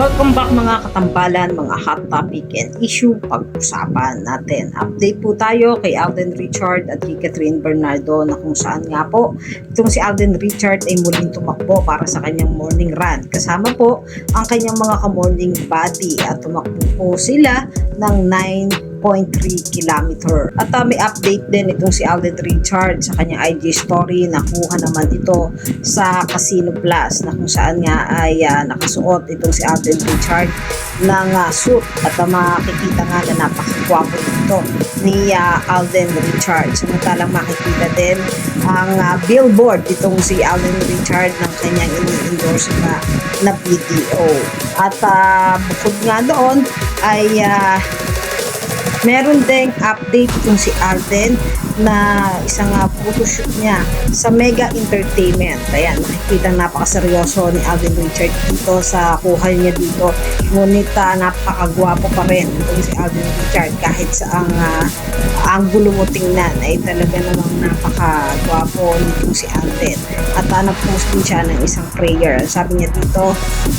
Welcome back mga katambalan, mga hot topic and issue pag-usapan natin. Update po tayo kay Alden Richard at kay Catherine Bernardo na kung saan nga po itong si Alden Richard ay muling tumakbo para sa kanyang morning run. Kasama po ang kanyang mga ka-morning buddy at tumakbo po sila ng 9.3 kilometer. At may update din itong si Alden Richard sa kanyang IG story. Nakuha naman ito sa Casino Plus na kung saan nga ay nakasuot itong si Alden Richard ng suit at makikita nga na napakagwapo ito ni Alden Richard. Samantalang makikita din ang billboard itong si Alden Richard ng kanyang ini-endorse na video. At bukod nga doon ay meron ding update kung si Alden na isang photoshoot niya sa Mega Entertainment. Ayan, nakikita napakaseryoso ni Alden Richard dito sa kuha niya dito. Ngunit napakagwapo pa rin itong si Alden Richard kahit sa anggulo mo tingnan ay talaga namang napakagwapo nitong si Alden. At nag-post din siya ng isang prayer. Sabi niya dito,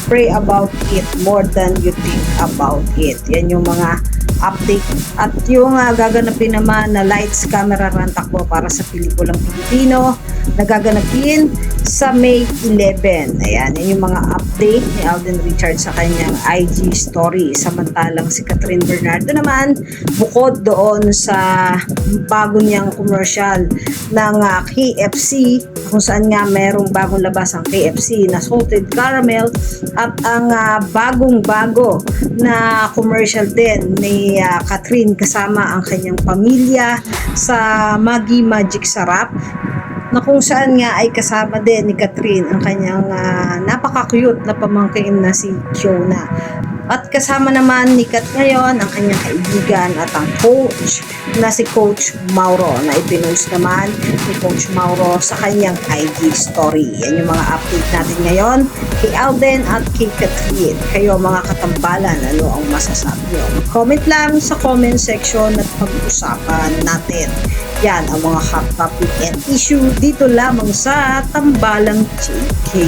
pray about it more than you think about it. Yan yung mga update. At yung gaganapin naman na lights, camera, run takbo para sa pelikulang Pilipino na gaganapin sa May 11. Ayan, yan yung mga update ni Alden Richard sa kanyang IG story. Samantalang si Catherine Bernardo naman, bukod doon sa bago niyang commercial ng KFC, kung saan nga merong bagong labas ang KFC na salted caramel at ang bagong-bago na commercial din ni Catherine kasama ang kanyang pamilya sa Maggi Magic Sarap na kung saan nga ay kasama din ni Catherine ang kanyang napaka-cute na pamangkin na si Fiona. At kasama naman ni Kat ngayon ang kanyang kaibigan at ang coach na si Coach Mauro na ipinost naman ni Coach Mauro sa kanyang IG story. Yan yung mga update natin ngayon kay Alden at kay Catherine. Kayo mga katambalan, ano ang masasabi nyo? Comment lang sa comment section at pag-usapan natin. Yan ang mga hot topic and issue dito lamang sa Tambalang JK.